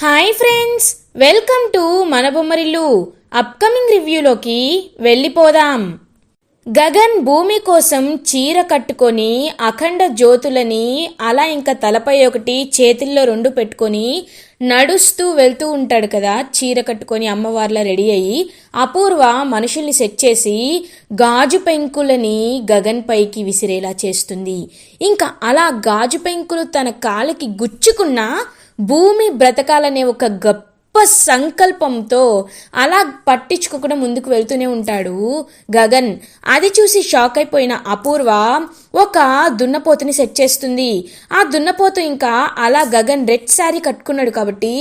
Hi friends, welcome to మన Bommarillu. Upcoming రివ్యూలోకి వెళ్ళిపోదాం. గగన్ భూమి కోసం చీర కట్టుకొని అఖండ జ్యోతులని అలా ఇంకా తలపై ఒకటి చేతుల్లో రెండు పెట్టుకొని నడుస్తూ వెళ్తూ ఉంటాడు కదా. చీర కట్టుకొని అమ్మవార్లా రెడీ అయ్యి అపూర్వ మనుషుల్ని సెట్ చేసి గాజు పెంకులని గగన్ పైకి విసిరేలా చేస్తుంది. ఇంకా అలా గాజు పెంకులు తన కాలికి గుచ్చుకున్న భూమి బ్రతకాలనే ఒక గొప్ప సంకల్పంతో అలా పట్టించుకోకుండా ముందుకు వెళ్తూనే ఉంటాడు గగన్. అది చూసి షాక్ అయిపోయిన అపూర్వ ఒక దున్నపోతుని సెట్ చేస్తుంది. ఆ దున్నపోతు ఇంకా అలా గగన్ రెడ్ శారీ కట్టుకున్నాడు కాబట్టి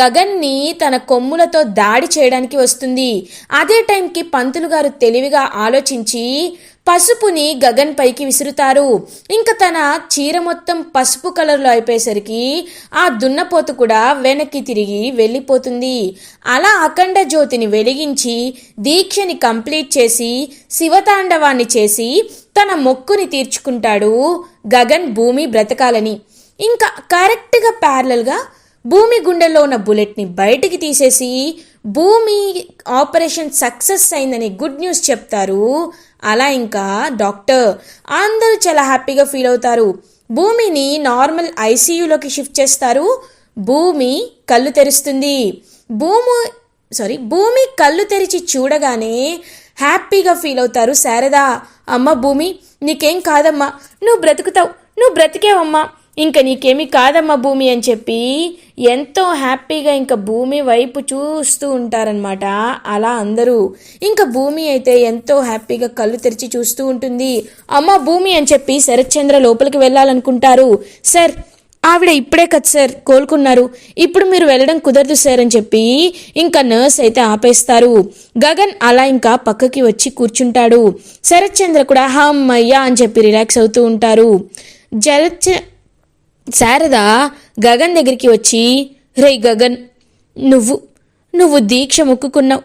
గగన్ని తన కొమ్ములతో దాడి చేయడానికి వస్తుంది. అదే టైంకి పంతులు గారు తెలివిగా ఆలోచించి పసుపుని గగన్ పైకి విసురుతారు. ఇంకా తన చీర మొత్తం పసుపు కలర్లో అయిపోయేసరికి ఆ దున్నపోతు కూడా వెనక్కి తిరిగి వెళ్ళిపోతుంది. అలా అఖండ జ్యోతిని వెలిగించి దీక్షని కంప్లీట్ చేసి శివతాండవాన్ని చేసి తన మొక్కుని తీర్చుకుంటాడు గగన్ భూమి బ్రతకాలని. ఇంకా కరెక్ట్గా ప్యారలల్గా భూమి గుండెల్లో ఉన్న బుల్లెట్ని బయటికి తీసేసి భూమి ఆపరేషన్ సక్సెస్ అయిందని గుడ్ న్యూస్ చెప్తారు. అలా ఇంకా డాక్టర్ అందరూ చాలా హ్యాపీగా ఫీల్ అవుతారు. భూమిని నార్మల్ ఐసీయూలోకి షిఫ్ట్ చేస్తారు. భూమి కళ్ళు తెరుస్తుంది. భూమి కళ్ళు తెరిచి చూడగానే హ్యాపీగా ఫీల్ అవుతారు శారద. అమ్మ భూమి, నీకేం కాదమ్మా, నువ్వు బ్రతుకుతావు, నువ్వు బ్రతికేవమ్మా, ఇంకా నీకేమీ కాదమ్మా భూమి అని చెప్పి ఎంతో హ్యాపీగా ఇంకా భూమి వైపు చూస్తూ ఉంటారనమాట. అలా అందరూ ఇంకా భూమి అయితే ఎంతో హ్యాపీగా కళ్ళు తెరిచి చూస్తూ ఉంటుంది. అమ్మ భూమి అని చెప్పి శరత్చంద్ర లోపలికి వెళ్ళాలనుకుంటారు. సార్, ఆవిడ ఇప్పుడే కదా సార్ కోలుకున్నారు, ఇప్పుడు మీరు వెళ్ళడం కుదరదు సార్ అని చెప్పి ఇంకా నర్స్ అయితే ఆపేస్తారు. గగన్ అలా ఇంకా పక్కకి వచ్చి కూర్చుంటాడు. శరత్చంద్ర కూడా హమ్మయ్యా అని చెప్పి రిలాక్స్ అవుతూ ఉంటారు. శారద గగన్ దగ్గరికి వచ్చి, రే గగన్, నువ్వు దీక్ష మొక్కుకున్నావు.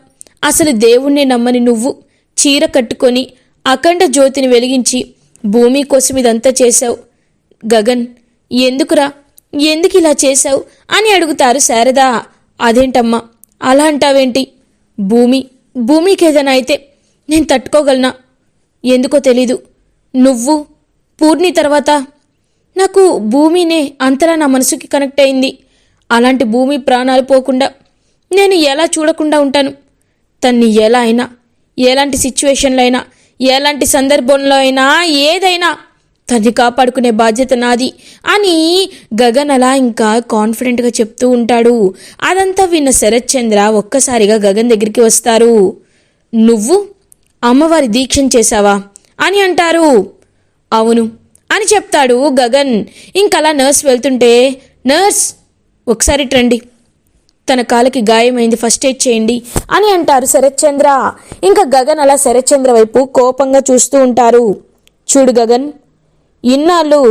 అసలు దేవుణ్ణి నమ్మని నువ్వు చీర కట్టుకొని అఖండ జ్యోతిని వెలిగించి భూమి కోసం ఇదంతా చేశావు. గగన్, ఎందుకు ఇలా చేశావు అని అడుగుతారు శారద. అదేంటమ్మా అలా అంటావేంటి? భూమికి ఏదైనా అయితే నేను తట్టుకోగలనా? ఎందుకో తెలీదు, నువ్వు పూర్ణి తర్వాత నాకు భూమినే అంతలా నా మనసుకి కనెక్ట్ అయింది. అలాంటి భూమి ప్రాణాలు పోకుండా నేను ఎలా చూడకుండా ఉంటాను? తన్ని ఎలా అయినా, ఎలాంటి సిచ్యువేషన్లో అయినా, ఎలాంటి సందర్భంలో అయినా, ఏదైనా తన్ని కాపాడుకునే బాధ్యత నాది అని గగన్ అలా ఇంకా కాన్ఫిడెంట్గా చెప్తూ ఉంటాడు. అదంతా విన్న శరత్చంద్ర ఒక్కసారిగా గగన్ దగ్గరికి వస్తారు. నువ్వు అమ్మవారి దీక్షను చేశావా అని అంటారు. అవును అని చెప్తాడు గగన్. ఇంకలా నర్స్ వెళ్తుంటే, నర్స్ ఒకసారి రండి, తన కాలికి గాయమైంది, ఫస్ట్ ఎయిడ్ చేయండి అని అంటారు శరత్చంద్ర. ఇంకా గగన్ అలా శరత్చంద్ర వైపు కోపంగా చూస్తూ ఉంటారు. చూడు గగన్, ఇన్నాళ్ళు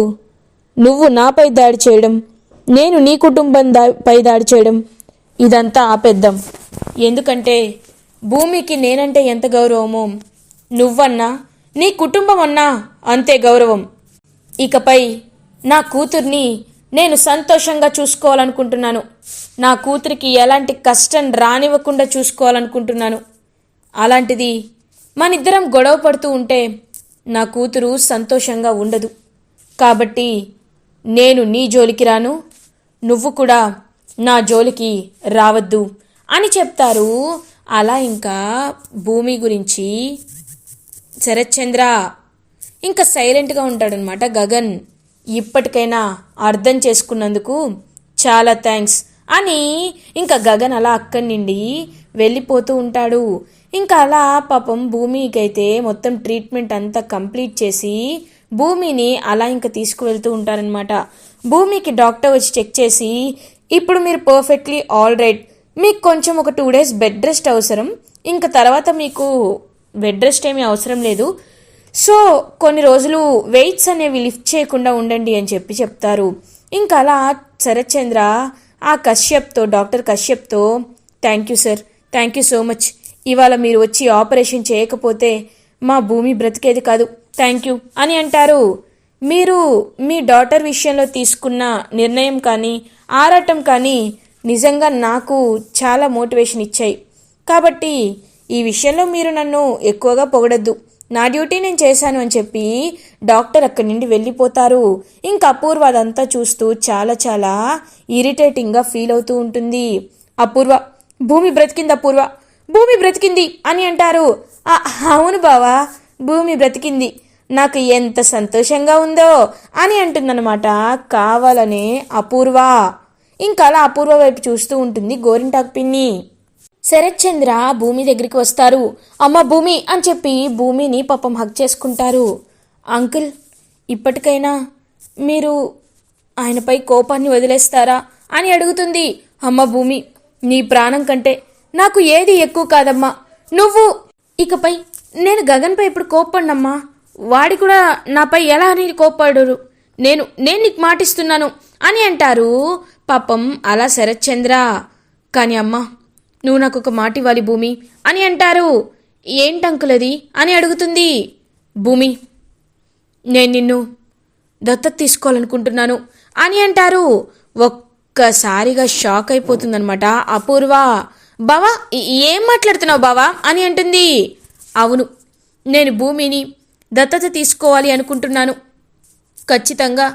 నువ్వు నాపై దాడి చేయడం, నేను నీ కుటుంబం పై దాడి చేయడం, ఇదంతా ఆపేద్దాం. ఎందుకంటే భూమికి నేనంటే ఎంత గౌరవమో నువ్వన్నా నీ కుటుంబం అన్నా అంతే గౌరవం. ఇకపై నా కూతుర్ని నేను సంతోషంగా చూసుకోవాలనుకుంటున్నాను. నా కూతురికి ఎలాంటి కష్టం రానివ్వకుండా చూసుకోవాలనుకుంటున్నాను. అలాంటిది మనిద్దరం గొడవ పడుతూ ఉంటే నా కూతురు సంతోషంగా ఉండదు. కాబట్టి నేను నీ జోలికి రాను, నువ్వు కూడా నా జోలికి రావద్దు అని చెప్తారు. అలా ఇంకా భూమి గురించి శరత్చంద్ర ఇంకా సైలెంట్గా ఉంటాడనమాట గగన్. ఇప్పటికైనా అర్థం చేసుకున్నందుకు చాలా థ్యాంక్స్ అని ఇంకా గగన్ అలా అక్కడి నుండి వెళ్ళిపోతూ ఉంటాడు. ఇంకా అలా పాపం భూమికైతే మొత్తం ట్రీట్మెంట్ అంతా కంప్లీట్ చేసి భూమిని అలా ఇంకా తీసుకువెళ్తూ ఉంటారనమాట. భూమికి డాక్టర్ వచ్చి చెక్ చేసి, ఇప్పుడు మీరు పర్ఫెక్ట్లీ ఆల్ రైట్, మీకు కొంచెం ఒక 2 days బెడ్ రెస్ట్ అవసరం, ఇంకా తర్వాత మీకు బెడ్ రెస్ట్ ఏమీ అవసరం లేదు, సో కొన్ని రోజులు వెయిట్స్ అనేవి లిఫ్ట్ చేయకుండా ఉండండి అని చెప్పి చెప్తారు. ఇంకా అలా శరత్చంద్ర ఆ డాక్టర్ కశ్యప్తో thank you sir, thank you so much, ఇవాళ మీరు వచ్చి ఆపరేషన్ చేయకపోతే మా భూమి బ్రతికేది కాదు, థ్యాంక్ యూ అని అంటారు. మీరు మీ డాటర్ విషయంలో తీసుకున్న నిర్ణయం కానీ ఆరాటం కానీ నిజంగా నాకు చాలా మోటివేషన్ ఇచ్చాయి. కాబట్టి ఈ విషయంలో మీరు నన్ను ఎక్కువగా పొగడద్దు, నా డ్యూటీ నేను చేశాను అని చెప్పి డాక్టర్ అక్కడి నుండి వెళ్ళిపోతారు. ఇంకా అపూర్వ అదంతా చూస్తూ చాలా చాలా ఇరిటేటింగ్గా ఫీల్ అవుతూ ఉంటుంది. అపూర్వ, భూమి బ్రతికింది, అపూర్వ భూమి బ్రతికింది అని అంటారు. అవును బావా, భూమి బ్రతికింది, నాకు ఎంత సంతోషంగా ఉందో అని అంటుందన్నమాట కావాలనే అపూర్వ. ఇంకా అలా అపూర్వ వైపు చూస్తూ ఉంటుంది గోరింటాకు పిన్ని. శరత్ చంద్ర భూమి దగ్గరికి వస్తారు. అమ్మ భూమి అని చెప్పి భూమిని పాపం హగ్ చేసుకుంటారు. అంకుల్, ఇప్పటికైనా మీరు ఆయనపై కోపాన్ని వదిలేస్తారా అని అడుగుతుంది. అమ్మ భూమి, నీ ప్రాణం కంటే నాకు ఏది ఎక్కువ కాదమ్మా. నువ్వు ఇకపై నేను గగన్పై ఇప్పుడు కోప్పడినమ్మా, వాడి కూడా నాపై ఎలా అని కోప్పడరు. నేను నీకు మాటిస్తున్నాను అని అంటారు పాపం అలా శరత్ చంద్ర. కానీ అమ్మా, నువ్వు నాకు ఒక మాట ఇవ్వాలి భూమి అని అంటారు. ఏంటంకులది అని అడుగుతుంది. భూమి, నేను నిన్ను దత్తత తీసుకోవాలనుకుంటున్నాను అని అంటారు. ఒక్కసారిగా షాక్ అయిపోతుందనమాట అపూర్వ. బావా, ఏం మాట్లాడుతున్నావు బావా అని అంటుంది. అవును, నేను భూమిని దత్తత తీసుకోవాలి అనుకుంటున్నాను. ఖచ్చితంగా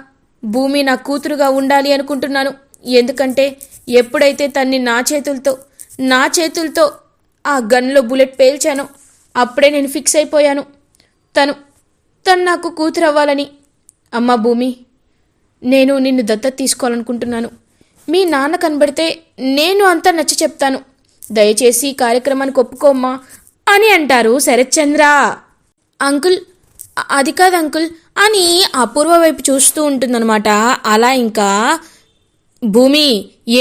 భూమి నా కూతురుగా ఉండాలి అనుకుంటున్నాను. ఎందుకంటే ఎప్పుడైతే తన్ని నా చేతులతో ఆ గన్లో బుల్లెట్ పేల్చానో అప్పుడే నేను ఫిక్స్ అయిపోయాను, తను నాకు కూతురు అవ్వాలని. అమ్మ భూమి, నేను నిన్ను దత్తత తీసుకోవాలనుకుంటున్నాను. మీ నాన్న కనబడితే నేను అంతా నచ్చ చెప్తాను. దయచేసి ఈ కార్యక్రమానికి ఒప్పుకోమ్మా అని అంటారు శరత్ చంద్ర. అంకుల్, అది కాదు అంకుల్ అని అపూర్వ వైపు చూస్తూ ఉంటుందన్నమాట. అలా ఇంకా భూమి,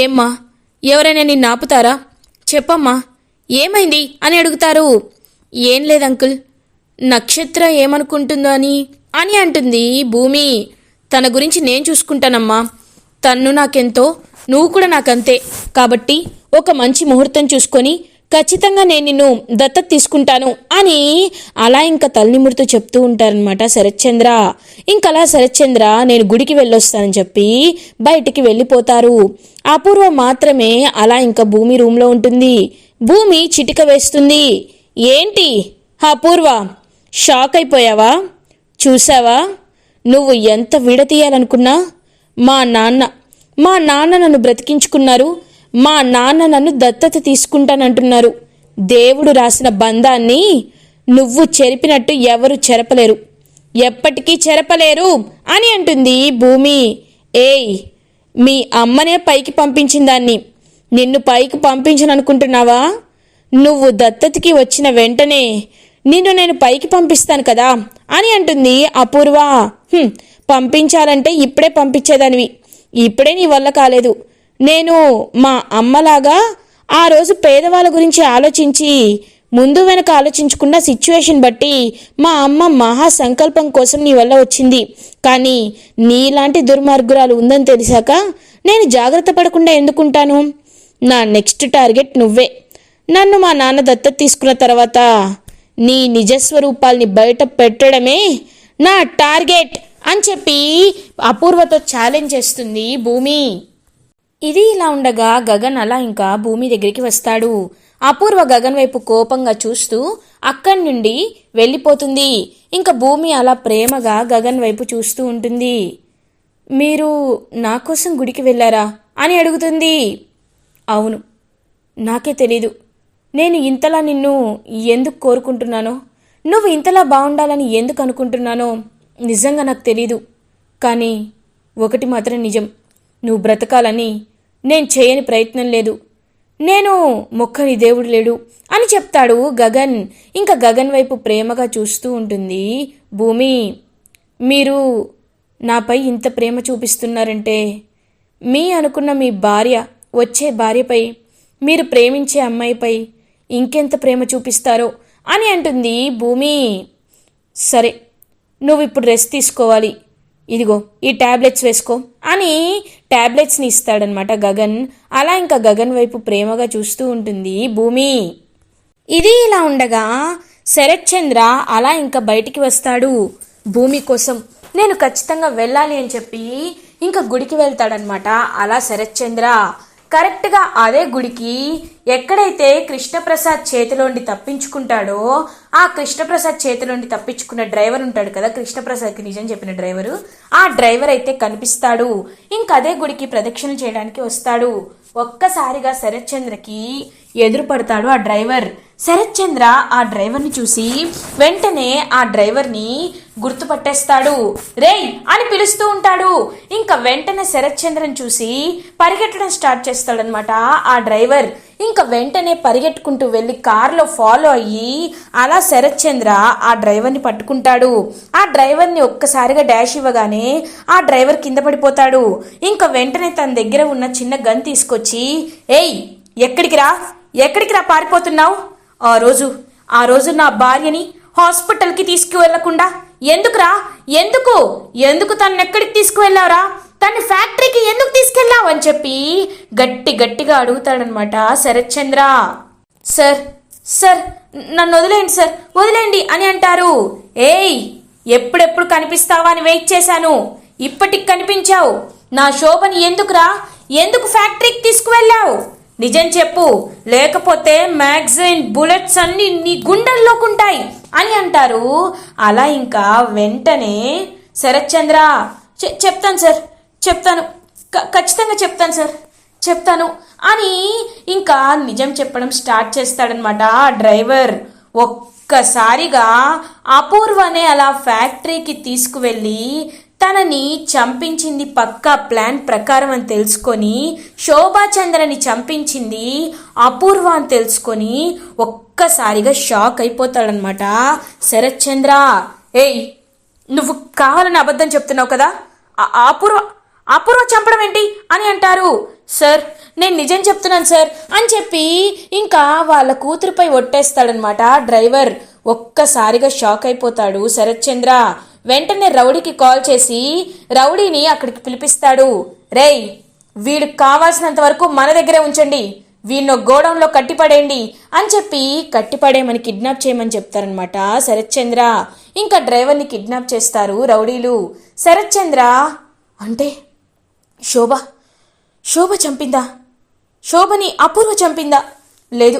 ఏమ్మా, ఎవరైనా నిన్ను ఆపుతారా? చెప్పమ్మా, ఏమైంది అని అడుగుతారు. ఏం లేదు అంకుల్, నక్షత్ర ఏమనుకుంటుందో అని అంటుంది భూమి. తన గురించి నేను చూసుకుంటానమ్మా, తన్ను నాకెంతో, నువ్వు కూడా నాకంతే. కాబట్టి ఒక మంచి ముహూర్తం చూసుకొని ఖచ్చితంగా నేను నిన్ను దత్తత తీసుకుంటాను అని అలా ఇంకా తల్లిముడితో చెప్తూ ఉంటారనమాట శరత్ చంద్ర. ఇంకలా శరత్ చంద్ర నేను గుడికి వెళ్ళొస్తానని చెప్పి బయటికి వెళ్ళిపోతారు. అపూర్వ మాత్రమే అలా ఇంకా భూమి రూమ్లో ఉంటుంది. భూమి చిటిక వేస్తుంది. ఏంటి అపూర్వ, షాక్ అయిపోయావా? చూసావా, నువ్వు ఎంత విడతీయాలనుకున్నా మా నాన్న నన్ను బ్రతికించుకున్నారు. మా నాన్న నన్ను దత్తత తీసుకుంటానంటున్నారు. దేవుడు రాసిన బంధాన్ని నువ్వు చెరిపినట్టు ఎవరు చెరపలేరు, ఎప్పటికీ చెరపలేరు అని అంటుంది భూమి. ఏయ్, మీ అమ్మనే పైకి పంపించిన దాన్ని నిన్ను పైకి పంపించననుకుంటున్నావా? నువ్వు దత్తతకి వచ్చిన వెంటనే నిన్ను నేను పైకి పంపిస్తాను కదా అని అంటుంది అపూర్వ. పంపించాలంటే ఇప్పుడే పంపించేదానివి, ఇప్పుడే నీ వల్ల కాలేదు. నేను మా అమ్మలాగా ఆ రోజు పేదవాళ్ళ గురించి ఆలోచించి ముందు వెనక ఆలోచించకుండా సిచ్యువేషన్ బట్టి మా అమ్మ మహా సంకల్పం కోసం నీ వల్ల వచ్చింది. కానీ నీలాంటి దుర్మార్గురాలు ఉందని తెలిసాక నేను జాగ్రత్త పడకుండా ఎందుకుంటాను? నా నెక్స్ట్ టార్గెట్ నువ్వే. నన్ను మా నాన్న దత్తత తీసుకున్న తర్వాత నీ నిజస్వరూపాల్ని బయట పెట్టడమే నా టార్గెట్ అని చెప్పి అపూర్వతో ఛాలెంజ్ చేస్తుంది భూమి. ఇది ఇలా ఉండగా గగన్ అలా ఇంకా భూమి దగ్గరికి వస్తాడు. అపూర్వ గగన్ వైపు కోపంగా చూస్తూ అక్కడి నుండి వెళ్ళిపోతుంది. ఇంకా భూమి అలా ప్రేమగా గగన్ వైపు చూస్తూ ఉంటుంది. మీరు నా కోసం గుడికి వెళ్ళారా అని అడుగుతుంది. అవును, నాకే తెలీదు నేను ఇంతలా నిన్ను ఎందుకు కోరుకుంటున్నానో, నువ్వు ఇంతలా బాగుండాలని ఎందుకు అనుకుంటున్నానో నిజంగా నాకు తెలీదు. కానీ ఒకటి మాత్రం నిజం, నువ్వు బ్రతకాలని నేను చేయని ప్రయత్నం లేదు. నేను మొక్కని దేవుడు లేడు అని చెప్తాడు గగన్. ఇంకా గగన్ వైపు ప్రేమగా చూస్తూ ఉంటుంది భూమి. మీరు నాపై ఇంత ప్రేమ చూపిస్తున్నారంటే మీ అనుకున్న మీ భార్య, వచ్చే భార్యపై, మీరు ప్రేమించే అమ్మాయిపై ఇంకెంత ప్రేమ చూపిస్తారో అని అంటుంది భూమి. సరే, నువ్వు ఇప్పుడు రెస్ట్ తీసుకోవాలి, ఇదిగో ఈ టాబ్లెట్స్ వేసుకో అని టాబ్లెట్స్ని ఇస్తాడనమాట గగన్. అలా ఇంకా గగన్ వైపు ప్రేమగా చూస్తూ ఉంటుంది భూమి. ఇది ఇలా ఉండగా శరత్ చంద్ర అలా ఇంకా బయటికి వస్తాడు. భూమి కోసం నేను ఖచ్చితంగా వెళ్ళాలి అని చెప్పి ఇంకా గుడికి వెళ్తాడనమాట అలా శరత్ చంద్ర. కరెక్ట్గా అదే గుడికి ఎక్కడైతే కృష్ణప్రసాద్ చేతిలోండి తప్పించుకుంటాడో ఆ కృష్ణప్రసాద్ చేతిలోండి తప్పించుకున్న డ్రైవర్ ఉంటాడు కదా, కృష్ణప్రసాద్కి నిజం చెప్పిన డ్రైవరు, ఆ డ్రైవర్ అయితే కనిపిస్తాడు. ఇంక అదే గుడికి ప్రదక్షిణ చేయడానికి వస్తాడు. ఒక్కసారిగా శరత్ చంద్రకి ఎదురు పడతాడు ఆ డ్రైవర్. శరత్ చంద్ర ఆ డ్రైవర్ని చూసి వెంటనే ఆ డ్రైవర్ని గుర్తుపట్టేస్తాడు. రేయ్ అని పిలుస్తూ ఉంటాడు. ఇంకా వెంటనే శరత్ చంద్రని చూసి పరిగెట్టడం స్టార్ట్ చేస్తాడనమాట ఆ డ్రైవర్. ఇంకా వెంటనే పరిగెట్టుకుంటూ వెళ్ళి కారులో ఫాలో అయ్యి అలా శరత్ చంద్ర ఆ డ్రైవర్ని పట్టుకుంటాడు. ఆ డ్రైవర్ని ఒక్కసారిగా డాష్ ఇవ్వగానే ఆ డ్రైవర్ కింద పడిపోతాడు. ఇంకా వెంటనే తన దగ్గర ఉన్న చిన్న గన్ తీసుకొచ్చి, ఏయ్ ఎక్కడికి రా పారిపోతున్నావు? ఆ రోజు నా భార్యని హాస్పిటల్కి తీసుకువెళ్లకుండా ఎందుకు తను ఎక్కడికి తీసుకువెళ్ళావురా? తన్ని ఫ్యాక్టరీకి ఎందుకు తీసుకెళ్ళావు అని చెప్పి గట్టిగా అడుగుతాడనమాట శరత్ చంద్ర. సార్ నన్ను వదిలేయండి అని అంటారు. ఏయ్ ఎప్పుడెప్పుడు కనిపిస్తావా అని వెయిట్ చేశాను, ఇప్పటికి కనిపించావు. నా శోభని ఎందుకు ఫ్యాక్టరీకి తీసుకువెళ్ళావు? నిజం చెప్పు, లేకపోతే మ్యాగజైన్ బుల్లెట్స్ అన్ని నీ గుండెల్లోకుంటాయి అని అంటారు. అలా ఇంకా వెంటనే శరత్ చంద్ర చెప్తాను ఖచ్చితంగా చెప్తాను అని ఇంకా నిజం చెప్పడం స్టార్ట్ చేస్తాడనమాట ఆ డ్రైవర్. ఒక్కసారిగా అపూర్వనే అలా ఫ్యాక్టరీకి తీసుకువెళ్ళి తనని చంపించింది పక్కా ప్లాన్ ప్రకారం అని తెలుసుకొని, శోభాచంద్రని చంపించింది అపూర్వ అని తెలుసుకొని ఒక్కసారిగా షాక్ అయిపోతాడనమాట శరత్ చంద్ర. ఏయ్ నువ్వు కావాలని అబద్ధం చెప్తున్నావు కదా, అపూర్వ చంపడం ఏంటి అని అంటారు. సార్ నేను నిజం చెప్తున్నాను సార్ అని చెప్పి ఇంకా వాళ్ళ కూతురుపై ఒట్టేస్తాడనమాట డ్రైవర్. ఒక్కసారిగా షాక్ అయిపోతాడు శరత్ చంద్ర. వెంటనే రౌడీకి కాల్ చేసి రౌడీని అక్కడికి పిలిపిస్తాడు. రేయ్ వీడికి కావాల్సినంత వరకు మన దగ్గరే ఉంచండి, వీడిని గోడౌన్లో కట్టిపడేయండి అని చెప్పి కట్టిపడేయమని కిడ్నాప్ చేయమని చెప్తారనమాట శరత్ చంద్ర. ఇంకా డ్రైవర్ని కిడ్నాప్ చేస్తారు రౌడీలు. శరత్ చంద్ర అంటే శోభ చంపిందా? శోభని అపూర్వ చంపిందా? లేదు,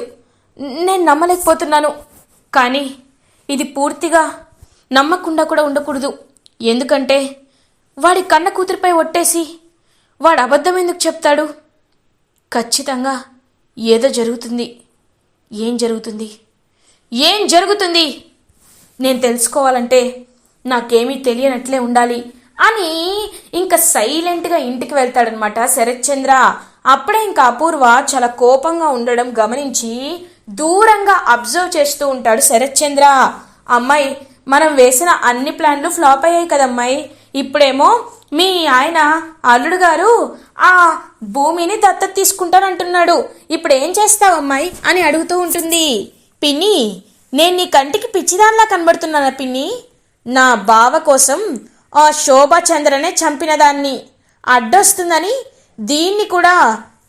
నేను నమ్మలేకపోతున్నాను. కానీ ఇది పూర్తిగా నమ్మకుండా కూడా ఉండకూడదు. ఎందుకంటే వాడి కన్న కూతురిపై ఒట్టేసి వాడు అబద్ధం ఎందుకు చెప్తాడు? ఖచ్చితంగా ఏదో జరుగుతుంది. ఏం జరుగుతుంది నేను తెలుసుకోవాలంటే నాకేమీ తెలియనట్లే ఉండాలి అని ఇంకా సైలెంట్గా ఇంటికి వెళ్తాడనమాట శరత్ చంద్ర. అప్పుడే ఇంకా అపూర్వ చాలా కోపంగా ఉండడం గమనించి దూరంగా అబ్జర్వ్ చేస్తూ ఉంటాడు శరత్ చంద్ర. అమ్మాయి మనం వేసిన అన్ని ప్లాన్లు ఫ్లాప్ అయ్యాయి కదమ్మాయి, ఇప్పుడేమో మీ ఆయన అల్లుడు గారు ఆ భూమిని దత్తత తీసుకుంటానంటున్నాడు, ఇప్పుడు ఏం చేస్తావమ్మాయి అని అడుగుతూ ఉంటుంది. పిన్ని నేను నీ కంటికి పిచ్చిదాన్లా కనబడుతున్నానా పిన్ని? నా బావ కోసం ఆ శోభాచంద్రనే చంపిన దాన్ని, అడ్డొస్తుందని దీన్ని కూడా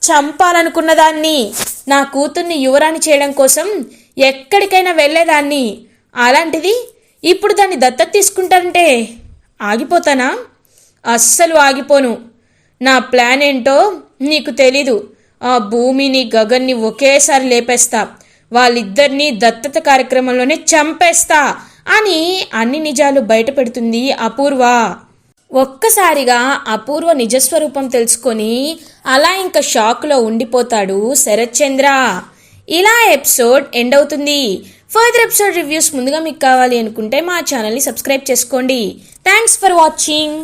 చంపాలనుకున్నదాన్ని, నా కూతుర్ని యువరాణి చేయడం కోసం ఎక్కడికైనా వెళ్ళేదాన్ని, అలాంటిది ఇప్పుడు దాన్ని దత్తత తీసుకుంటానంటే ఆగిపోతానా? అస్సలు ఆగిపోను. నా ప్లాన్ ఏంటో నీకు తెలీదు. ఆ భూమిని గగన్ని ఒకేసారి లేపేస్తా, వాళ్ళిద్దరినీ దత్తత కార్యక్రమంలోనే చంపేస్తా అని అన్ని నిజాలు బయట పెడుతుంది అపూర్వ. ఒక్కసారిగా అపూర్వ నిజస్వరూపం తెలుసుకొని అలా ఇంకా షాక్లో ఉండిపోతాడు శరత్ చంద్ర. ఇలా ఎపిసోడ్ ఎండ్ అవుతుంది. ఫర్దర్ ఎపిసోడ్ రివ్యూస్ ముందుగా మీకు కావాలి అనుకుంటే మా ఛానల్ని సబ్స్క్రైబ్ చేసుకోండి. Thanks for watching.